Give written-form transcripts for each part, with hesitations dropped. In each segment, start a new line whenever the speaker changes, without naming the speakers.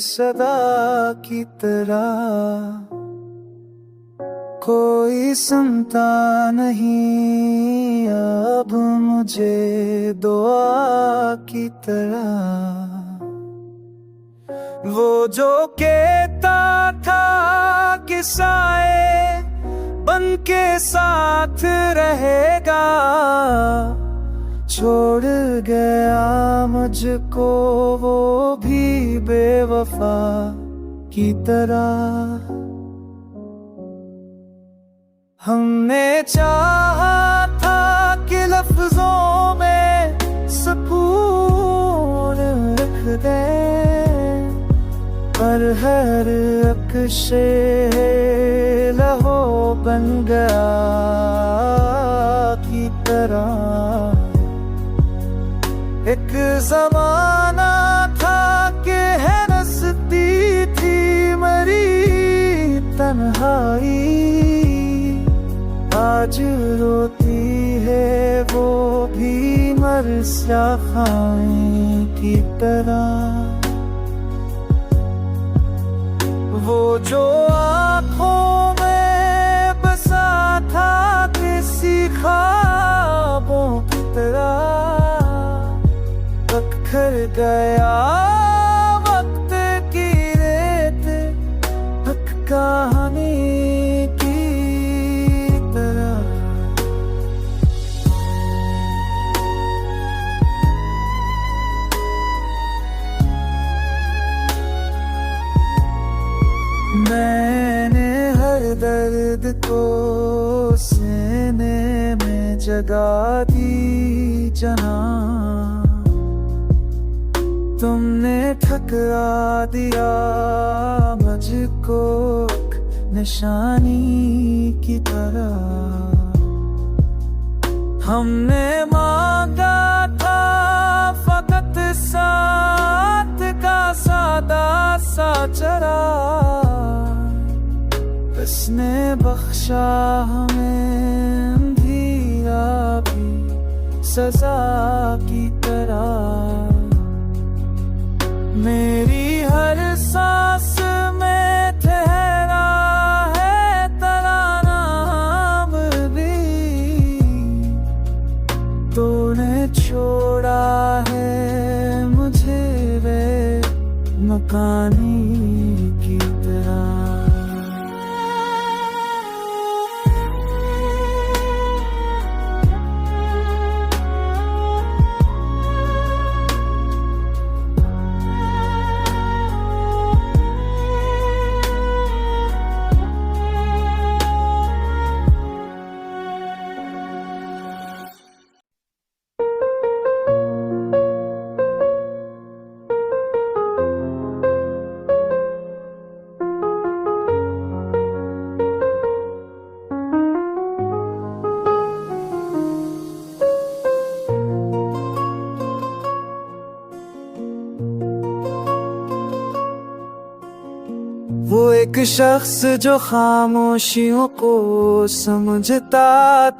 सदा की तरह कोई सुनता नहीं अब मुझे दुआ की तरह। वो जो कहता था कि साए बन के साथ रहेगा, छोड़ गया मुझको वो भी बेवफा की तरह। हमने चाहा था कि लफ्जों में सुकून रख दे, पर हर अक्शे लहो बन गया की तरह। एक ज़माना था कि है नसती थी मरी तन्हाई, आज रोती है वो भी मरसा खाई की तरह। वो जो आँखों में बसा था किसी ख्वाबों की तरह, बिखर गया वक्त की रेत हक कहानी की तरह। मैंने हर दर्द को सीने में जगा दी जहां, तुमने ठकरा दिया मुझको निशानी की तरह। हमने मांगा था फकत साथ का सादा सा चरा, उसने बख्शा हमें अंधेरा भी सजा की तरह। मेरी हर सांस में ठहरा है तराना भी, तूने छोड़ा है मुझे वे मकानी की तरह। वो एक शख्स जो खामोशियों को समझता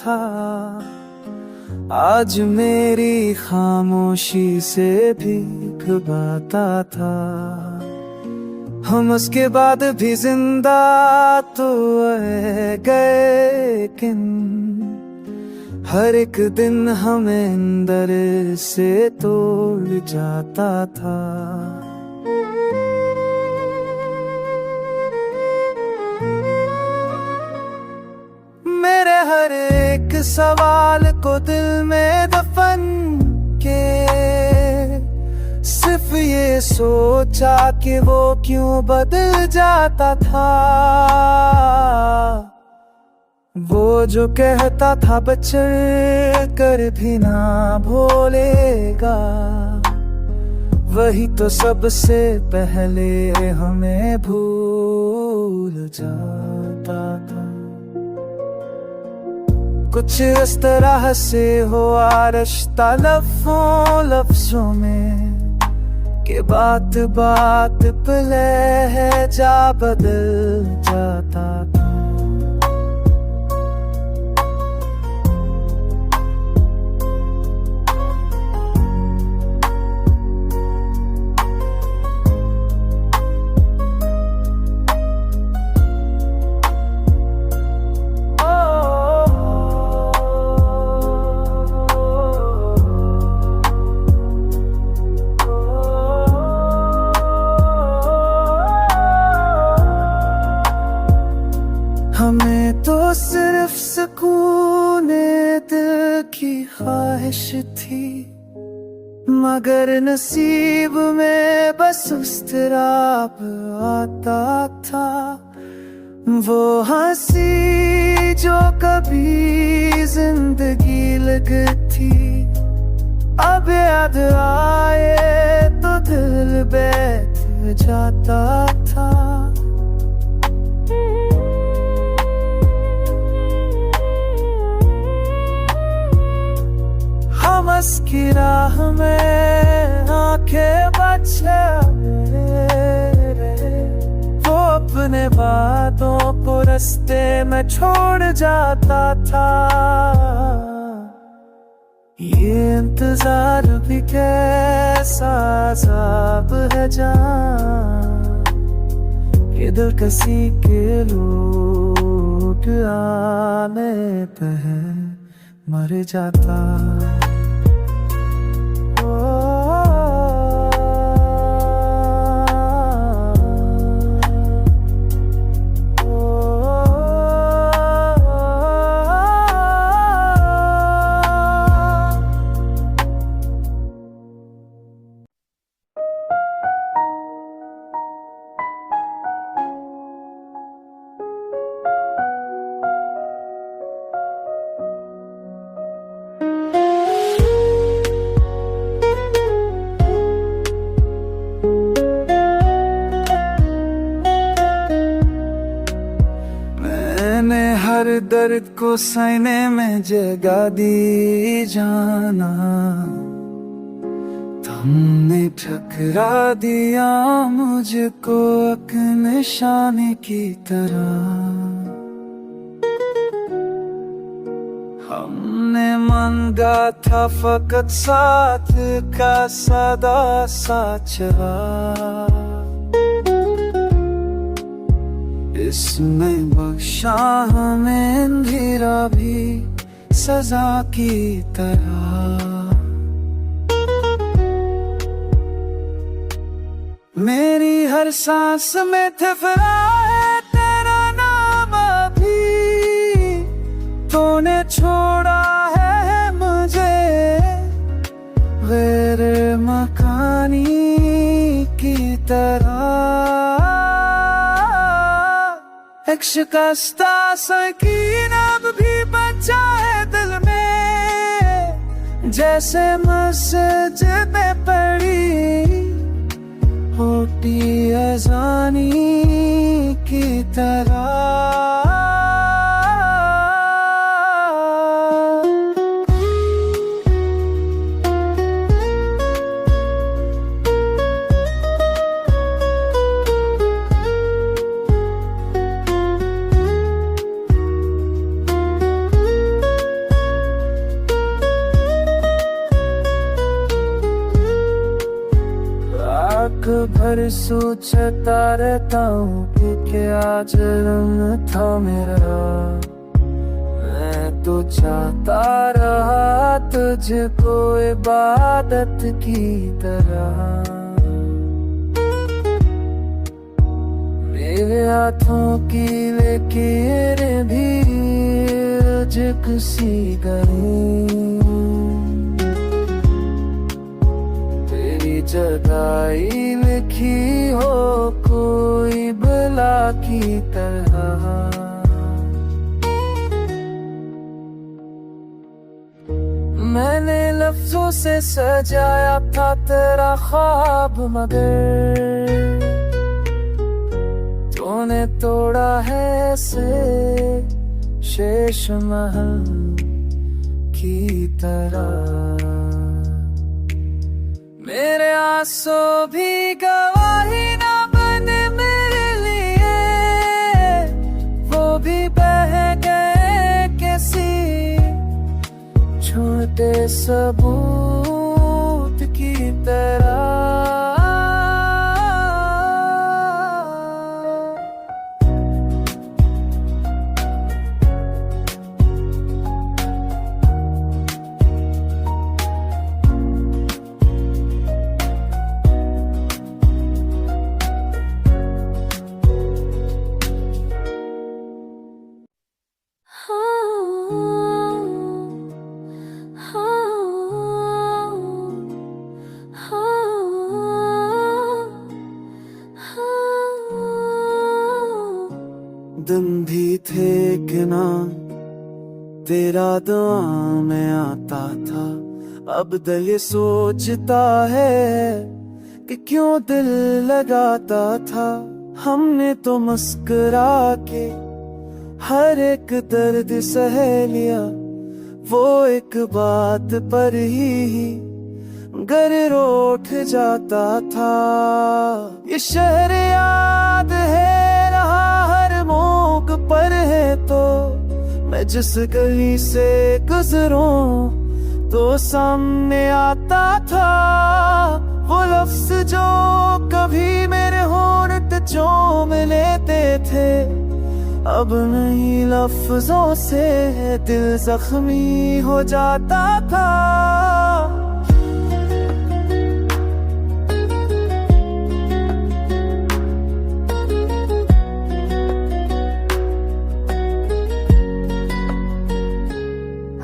था, आज मेरी खामोशी से भी घबराता था। हम उसके बाद भी जिंदा तो रह गए, लेकिन हर एक दिन हमें अंदर से तोड़ जाता था। मेरे हर एक सवाल को दिल में दफन के सिर्फ ये सोचा कि वो क्यों बदल जाता था। वो जो कहता था बचर कर भी ना भूलेगा, वही तो सबसे पहले हमें भूल जाता था। कुछ इस तरह से हुआ रिश्ता लफ्जों में, कि बात बात पे लहजा बदल जाता था। हमें तो सिर्फ सुकून दिल की ख्वाहिश थी, मगर नसीब में बस उस्तराब आता था। वो हंसी जो कभी जिंदगी लगती, अब याद आए तो दिल बैठ जाता था। हमस की राह में आंखें बचा मेरे, वो अपने बातों को रास्ते में छोड़ जाता था। ये इंतजार भी कैसा अज़ाब है जान, ये दिल किसी के लूट आने पे मर जाता। हर दर्द को सीने में जगा दी जाना, तुमने ठकरा दिया मुझको एक निशाने की तरह। हमने मांगा था फकत साथ का सदा साचरा, इसमें बख्शा हमें अंधेरा भी सजा की तरह। मेरी हर सांस में ठहरा है तेरा नाम, अभी तूने छोड़ा है मुझे गैर मकानी की तरह। एक शिकस्ता सकीन अब भी बचा है दिल में, जैसे मस्जिद में पड़ी होती अज़ानी की तरह। भर सोचता रहता हूँ कि क्या जन्म था मेरा, मैं तो चाहता रहा तुझको इबादत की तरह। मेरे हाथों की लकीरें भी रुझक सी गई, जगाई लिखी हो कोई बला की तरह। मैंने लफ्जों से सजाया था तेरा ख्वाब, मगर तूने तोड़ा है से शेष महल की तरह। मेरे आंसू भी गवाही ना बने मेरे लिए, वो भी बह गए किसी छोटे सबूत की तरह। भी थे कि ना तेरा दुआ में आता था। अब दिल ये सोचता है कि क्यों दिल लगाता था। हमने तो मुस्कुरा के हर एक दर्द सह लिया, वो एक बात पर ही घर उठ जाता था। ये शहर याद है रहा हर मोड़ पर है, तो मैं जिस गली से गुजरूं तो सामने आता था वो लफ्ज जो कभी मेरे होंठ चूम लेते थे। अब नहीं लफ्जों से दिल जख्मी हो जाता था।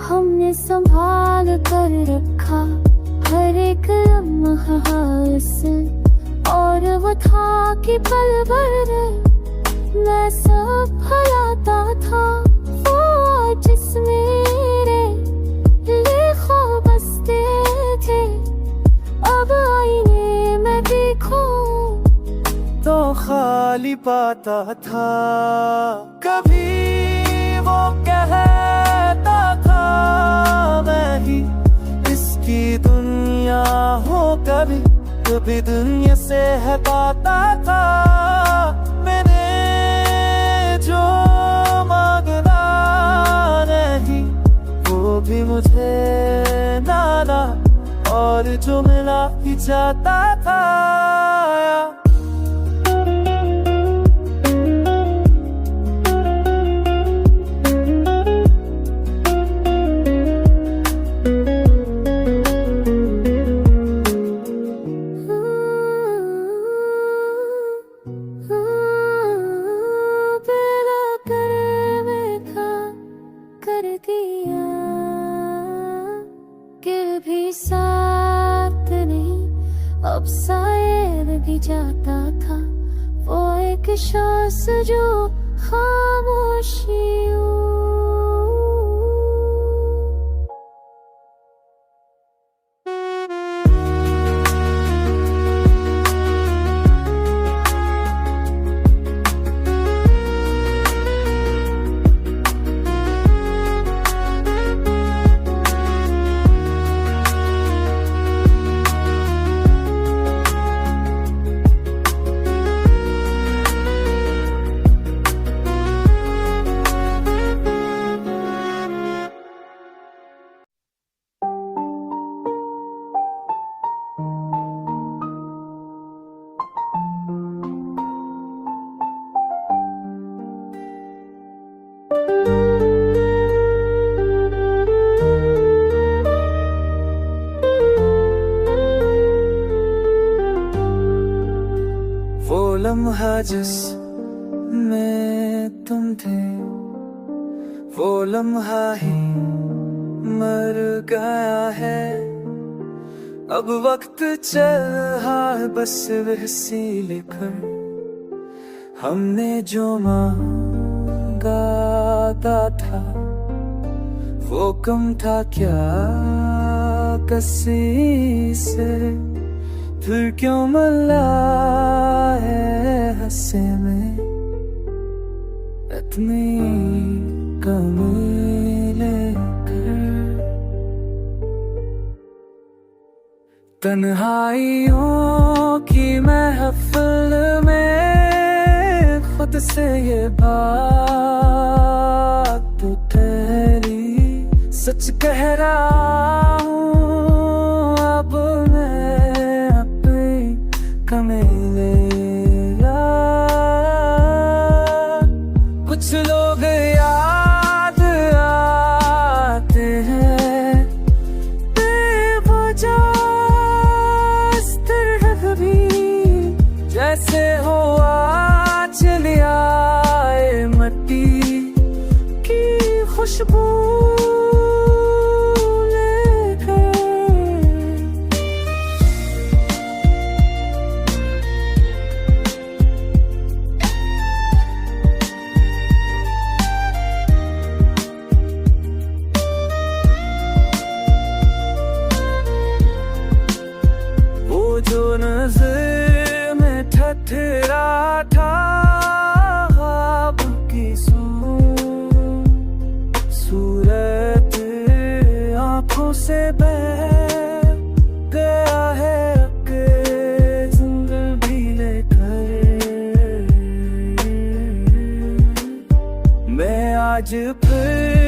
हमने संभाल कर रखा हर एक लम्हा से, और वो था कि पल भर मैं सब भुलाता था। वो जिसमें मेरे लिए ख्वाब बसते थे, अब आईने में देखूं
तो खाली पाता था। कभी वो कहता था मैं ही इसकी दुनिया हूँ, कभी कभी दुनिया से है पाता था। मैंने जो मांगना नहीं वो भी मुझे नाना, और जो मिला ही जाता था।
साथ नहीं अब साए भी जाता था, वो एक सांस जो खामोशियों।
लम्हा जिस में तुम थे, वो लम्हा ही मर गया है। अब वक्त चल रहा है बस वैसी लेकर, हमने जो मांगा था वो कम था क्या किसी से। फिर क्यों मिला है हंसे में इतनी कमी लेकर। तन्हाइयों की महफिल में खुद से ये बात तो ठहरी, सच कह रहा हूँ अब मैं अपनी कमी लेगा। कुछ लोग याद आते हैं बेवजह इस तरह भी, जैसे हो चली आए मट्टी की खुशबू। आज फिर